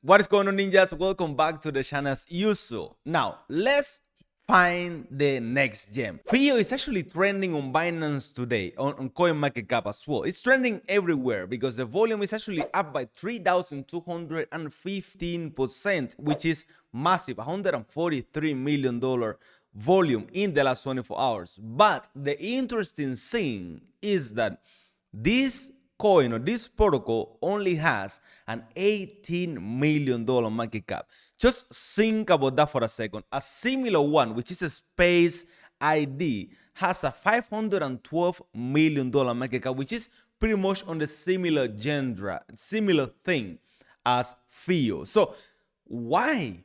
What is going on, ninjas? Welcome back to the channel as usual. Now, let's find the next gem. FIO is actually trending on Binance today, on CoinMarketCap as well. It's trending everywhere because the volume is actually up by 3,215%, which is massive, $143 million volume in the last 24 hours. But the interesting thing is that this coin or this protocol only has an $18 million market cap. Just think about that for a second. A similar one, which is a Space ID, has a $512 million market cap, which is pretty much on the similar genre, similar thing as FIO. So why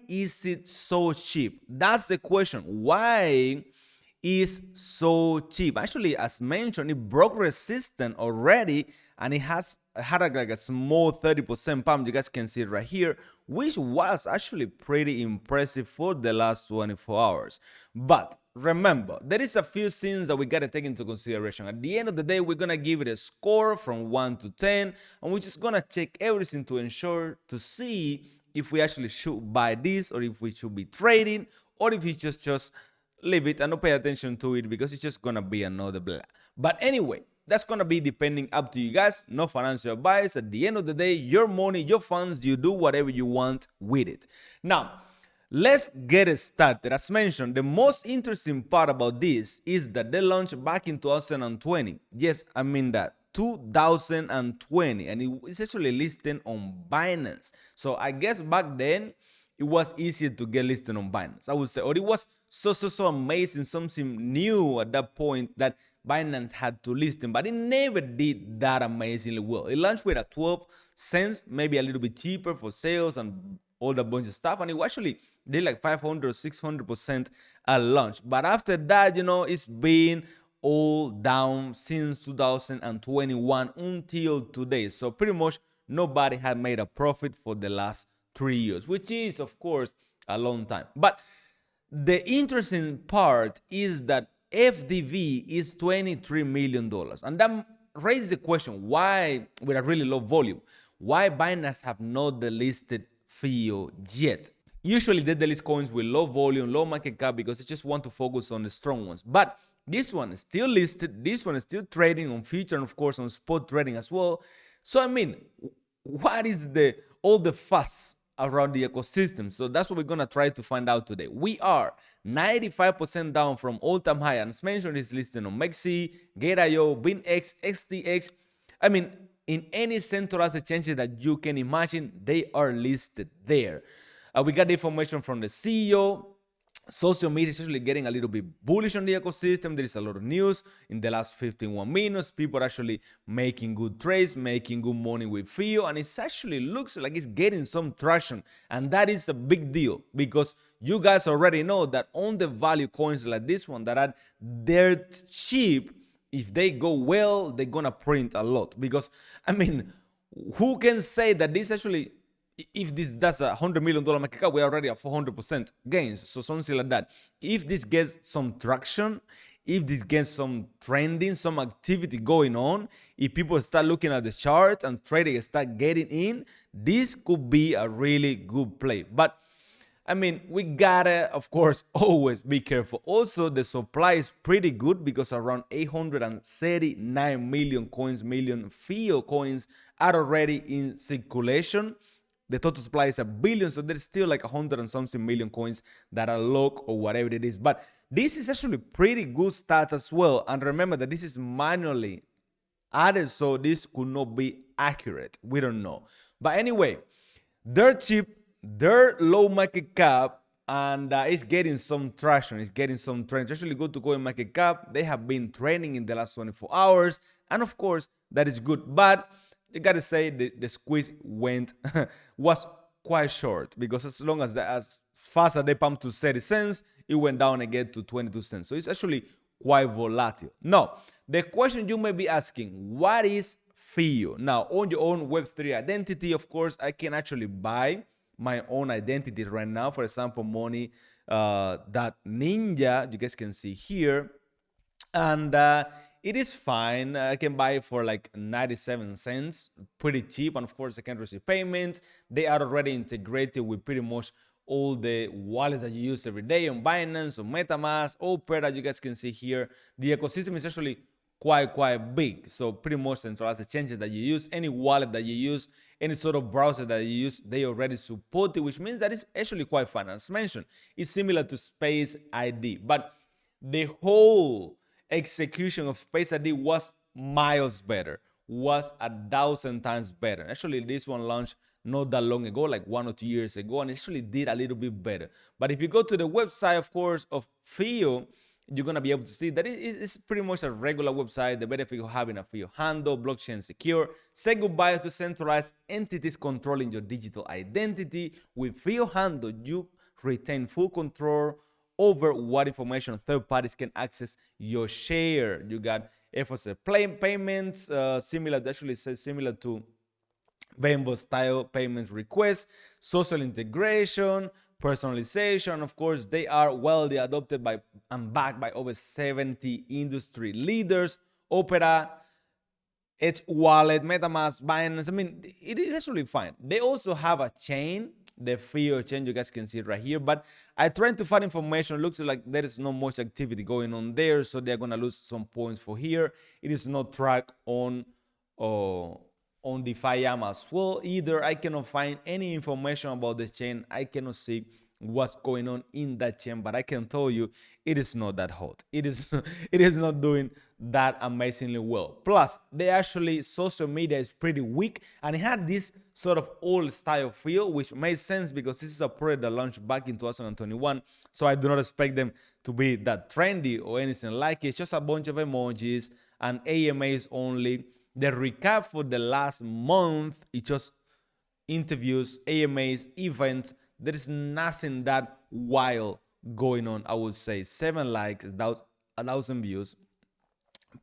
is it so cheap? That's the question. Why is so cheap? Actually, as mentioned, it broke resistance already, and it had like a small 30% pump. You guys can see it right here, which was actually pretty impressive for the last 24 hours. But remember, there is a few things that we gotta take into consideration. At the end of the day, we're gonna give it a score from 1 to 10, and we're just gonna check everything to ensure to see if we actually should buy this, or if we should be trading, or if it's just leave it and don't pay attention to it because it's just gonna be another blah. But anyway, that's gonna be depending up to you guys. No financial advice. At the end of the day, your money, your funds, you do whatever you want with it. Now, let's get it started. As mentioned, the most interesting part about this is that they launched back in 2020. Yes, I mean that. 2020, and it's actually listed on Binance. So I guess back then it was easier to get listed on Binance, I would say, or it was so amazing, something new at that point that Binance had to list them, but it never did that amazingly well. It launched with a 12 cents, maybe a little bit cheaper for sales and all that bunch of stuff, and it actually did like 500 or 600% at launch. But after that, it's been all down since 2021 until today. So pretty much nobody had made a profit for the last 3 years, which is of course a long time. But the interesting part is that FDV is $23 million, and that raises the question, why, with a really low volume, why Binance have not delisted FIO yet? Usually they delist coins with low volume, low market cap, because they just want to focus on the strong ones. But this one is still listed, this one is still trading on future, and of course on spot trading as well. So I mean, what is all the fuss around the ecosystem? So that's what we're gonna try to find out today. We are 95% down from all-time high, and as mentioned, it's listed on MEXC, Gate.io, BinX, XTX. I mean, in any centralized exchange that you can imagine, they are listed there. We got the information from the CEO. Social media is actually getting a little bit bullish on the ecosystem. There is a lot of news in the last 51 minutes. People are actually making good trades, making good money with FIO, and it actually looks like it's getting some traction. And that is a big deal, because you guys already know that on the value coins like this one that are dirt cheap, if they go well, they're gonna print a lot. Because I mean, who can say that this actually, if this does a $100 million market cap, we're already at 400% gains, so something like that. If this gets some traction, if this gets some trending, some activity going on, if people start looking at the charts and trading start getting in, this could be a really good play. But I mean, we gotta, of course, always be careful. Also, the supply is pretty good, because around 839 million FIO coins are already in circulation. The total supply is 1 billion, so there's still like 100 and something million coins that are locked or whatever it is. But this is actually pretty good stats as well. And remember that this is manually added, so this could not be accurate. We don't know. But anyway, they're cheap, they're low market cap, and it's getting some traction. It's getting some trends. Actually, go to CoinMarketCap. They have been trending in the last 24 hours, and of course, that is good. But you gotta say the squeeze was quite short, because as fast as they pumped to 30 cents, it went down again to 22 cents. So it's actually quite volatile. Now, the question you may be asking, what is FIO? Now, on your own Web3 identity, of course, I can actually buy my own identity right now. For example, money.ninja, you guys can see here. And it is fine. I can buy it for like 97 cents, pretty cheap. And of course, I can receive payments. They are already integrated with pretty much all the wallets that you use every day on Binance, on MetaMask, Opera. You guys can see here, the ecosystem is actually quite big. So pretty much centralized exchanges that you use, any wallet that you use, any sort of browser that you use, they already support it, which means that it's actually quite fun. As mentioned, it's similar to Space ID, but the whole execution of Space ID was miles better, was 1,000 times better. Actually, this one launched not that long ago, like 1 or 2 years ago, and actually did a little bit better. But if you go to the website, of course, of FIO, you're going to be able to see that it's pretty much a regular website. The benefit of having a FIO handle, blockchain secure, say goodbye to centralized entities controlling your digital identity. With FIO handle, you retain full control over what information third parties can access your share. You got efforts payments, similar to Venmo style payments requests, social integration, personalization. Of course, they are widely adopted by and backed by over 70 industry leaders. Opera, Edge Wallet, MetaMask, Binance. I mean, it is actually fine. They also have a chain, the FIO chain. You guys can see it right here. But I tried to find information. It looks like there is not much activity going on there, so they're gonna lose some points for here. It is not tracked on the FIAM as well either. I cannot find any information about the chain. I cannot see what's going on in that chain, but I can tell you it is not that hot. It is not doing that amazingly well. Plus, they actually, social media is pretty weak, and it had this sort of old style feel, which makes sense because this is a product that launched back in 2021. So I do not expect them to be that trendy or anything like it. It's just a bunch of emojis and AMAs only. The recap for the last month, it just interviews, AMAs, events. There is nothing that wild going on, I would say. 7 likes, 1,000 views.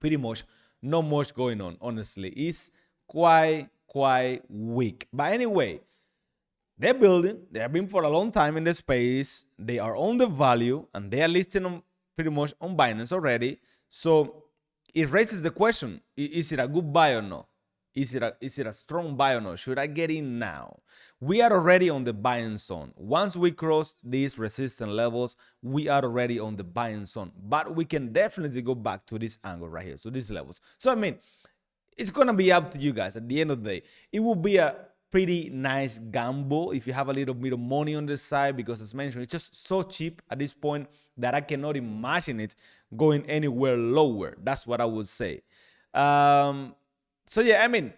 Pretty much not much going on, honestly. It's quite weak. But anyway, they're building. They have been for a long time in the space. They are on the value, and they are listed on pretty much on Binance already. So it raises the question, is it a good buy or not? Is it a strong buy or not? Should I get in now? We are already on the buying zone. Once we cross these resistance levels, we are already on the buying zone. But we can definitely go back to this angle right here, so these levels. So I mean, it's gonna be up to you guys. At the end of the day, it will be a pretty nice gamble if you have a little bit of money on the side, because as mentioned, it's just so cheap at this point that I cannot imagine it going anywhere lower. That's what I would say. So yeah, I mean,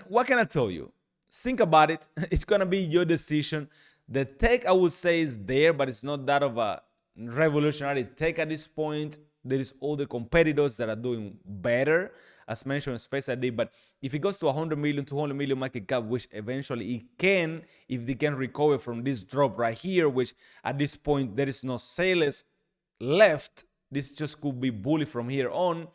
what can I tell you? Think about it. It's gonna be your decision. The tech, I would say, is there, but it's not that of a revolutionary tech at this point. There is all the competitors that are doing better, as mentioned, Space ID. But if it goes to 100 million, 200 million market cap, which eventually it can, if they can recover from this drop right here, which at this point there is no sales left, this just could be bully from here on.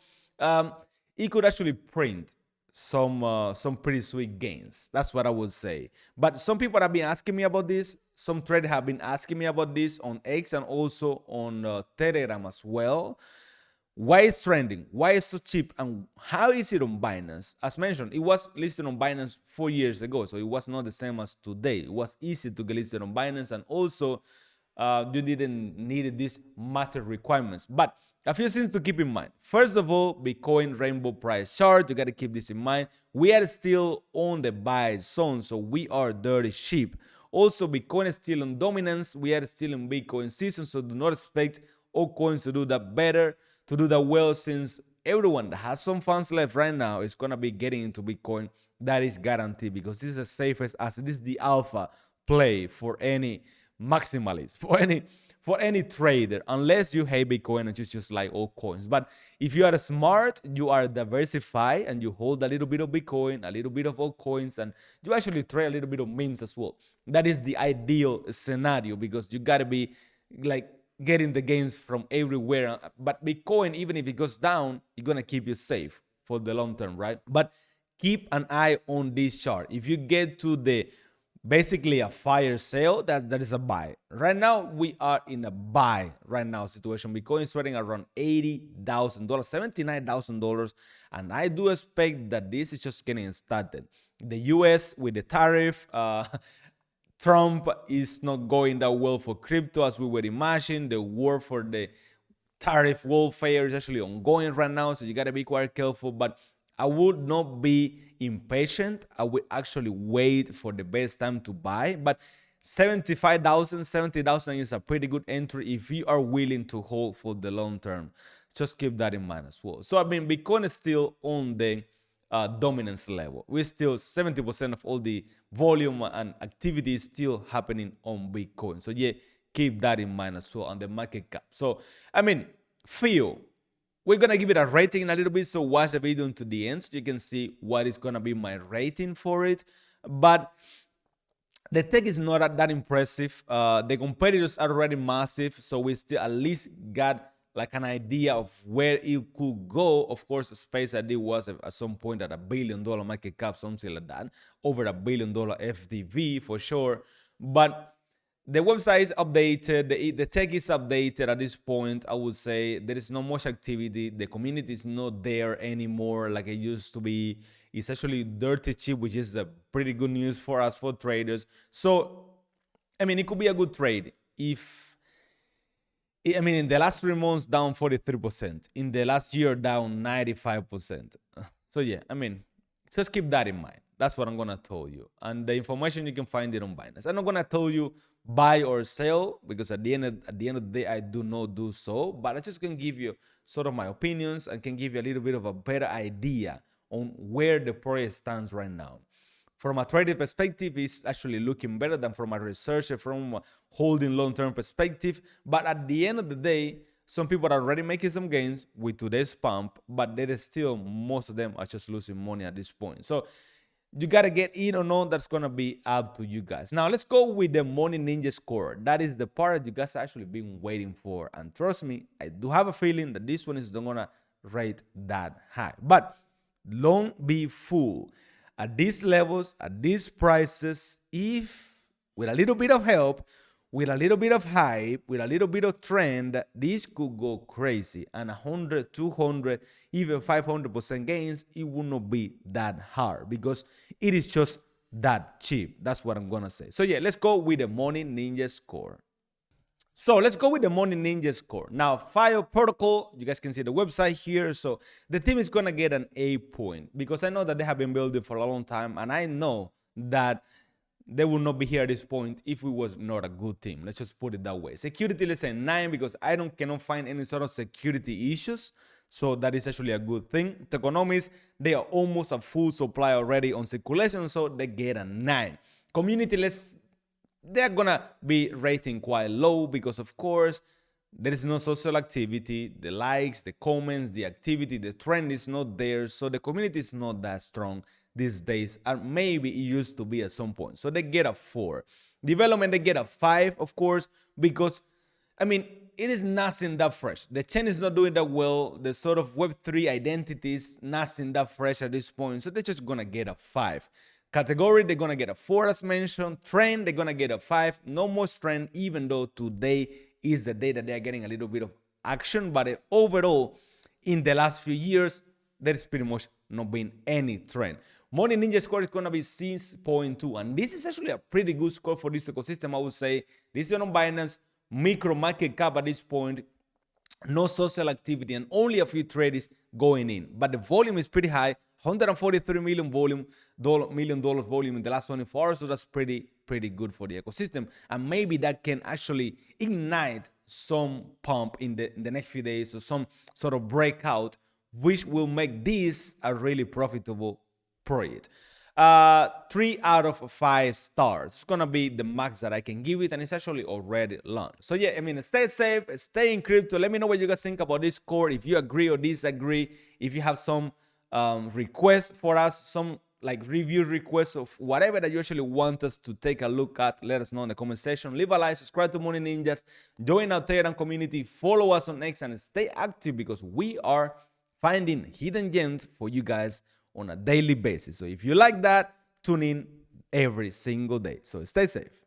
It could actually print some pretty sweet gains. That's what I would say. But some people have been asking me about this. Some traders have been asking me about this on X and also on Telegram as well. Why is trending? Why is so cheap? And how is it on Binance? As mentioned, it was listed on Binance 4 years ago, so it was not the same as today. It was easy to get listed on Binance, and also you didn't need these massive requirements. But a few things to keep in mind. First of all, Bitcoin rainbow price chart. You got to keep this in mind. We are still on the buy zone, so we are dirty cheap. Also, Bitcoin is still on dominance. We are still in Bitcoin season, so do not expect all coins to do that better, to do that well, since everyone that has some funds left right now is going to be getting into Bitcoin. That is guaranteed, because this is the safest asset. This is the alpha play for any maximalist, for any trader, unless you hate Bitcoin and just like all coins. But if you are smart, you are diversified, and you hold a little bit of Bitcoin, a little bit of altcoins, and you actually trade a little bit of memes as well. That is the ideal scenario, because you got to be like getting the gains from everywhere. But Bitcoin, even if it goes down, it's gonna keep you safe for the long term, right? But keep an eye on this chart. If you get to the basically a fire sale, that is a buy. Right now, we are in a buy right now situation. Bitcoin is trading around $80,000, $79,000, and I do expect that this is just getting started. The US with the tariff, Trump is not going that well for crypto as we were imagining. The war for the tariff warfare is actually ongoing right now, so you got to be quite careful. But I would not be impatient. I would actually wait for the best time to buy. But 75,000, 70,000 is a pretty good entry if you are willing to hold for the long term. Just keep that in mind as well. So, I mean, Bitcoin is still on the dominance level. We're still 70% of all the volume and activity is still happening on Bitcoin. So, yeah, keep that in mind as well on the market cap. So, I mean, we're going to give it a rating in a little bit. So, watch the video until the end so you can see what is going to be my rating for it. But the tech is not that impressive. The competitors are already massive. So, we still at least got like an idea of where it could go. Of course, Space ID was at some point at $1 billion market cap, something like that, over $1 billion FDV for sure. But the website is updated, the tech is updated at this point. I would say there is not much activity. The community is not there anymore like it used to be. It's actually dirty cheap, which is a pretty good news for us, for traders. So, I mean, it could be a good trade if, I mean, in the last 3 months, down 43%. In the last year, down 95%. So, yeah, I mean, just keep that in mind. That's what I'm going to tell you. And the information, you can find it on Binance. I'm not going to tell you buy or sell because at the end of the day, I do not do so. But I just can give you sort of my opinions and can give you a little bit of a better idea on where the project stands right now. From a trading perspective, it's actually looking better than from a researcher, from a holding long-term perspective. But at the end of the day, some people are already making some gains with today's pump, but there is still, most of them are just losing money at this point. So you got to get in or not, that's going to be up to you guys. Now, let's go with the Money Ninja score. That is the part that you guys actually been waiting for. And trust me, I do have a feeling that this one is not going to rate that high. But don't be fooled. At these levels, at these prices, if with a little bit of help, with a little bit of hype, with a little bit of trend, this could go crazy. And 100, 200, even 500% gains, it will not be that hard because it is just that cheap. That's what I'm going to say. So yeah, let's go with the Money Ninja score. So let's go with the Money Ninja score. Now, Fire Protocol, you guys can see the website here. So the team is going to get an A point because I know that they have been building for a long time. And I know that they will not be here at this point if it was not a good team. Let's just put it that way. Security, let's say 9 because I cannot find any sort of security issues. So that is actually a good thing. Tokenomics, they are almost a full supply already on circulation. So they get a 9. Community, they're gonna be rating quite low because of course there is no social activity, the likes, the comments, the activity, the trend is not there, so the community is not that strong these days, and maybe it used to be at some point. So they get a 4. Development, they get a 5, of course, because I mean it is nothing that fresh. The chain is not doing that well. The sort of Web3 identities, nothing that fresh at this point, so they're just gonna get a 5. Category, they're going to get a 4 as mentioned. Trend, they're going to get a 5. No more trend, even though today is the day that they're getting a little bit of action. But overall, in the last few years, there's pretty much not been any trend. Money Ninja score is going to be 6.2. And this is actually a pretty good score for this ecosystem, I would say. This is on Binance, micro market cap at this point. No social activity and only a few trades going in. But the volume is pretty high. $143 million volume in the last 24 hours, so that's pretty good for the ecosystem, and maybe that can actually ignite some pump in the next few days, or some sort of breakout, which will make this a really profitable project. 3 out of 5 stars. It's gonna be the max that I can give it, and it's actually already launched. So yeah, I mean, stay safe, stay in crypto. Let me know what you guys think about this score, if you agree or disagree, if you have some requests for us, some like review requests of whatever that you actually want us to take a look at. Let us know in the comment section. Leave a like, subscribe to Money Ninjas, join our Telegram community, follow us on X, and stay active because we are finding hidden gems for you guys on a daily basis. So if you like that, tune in every single day. So stay safe.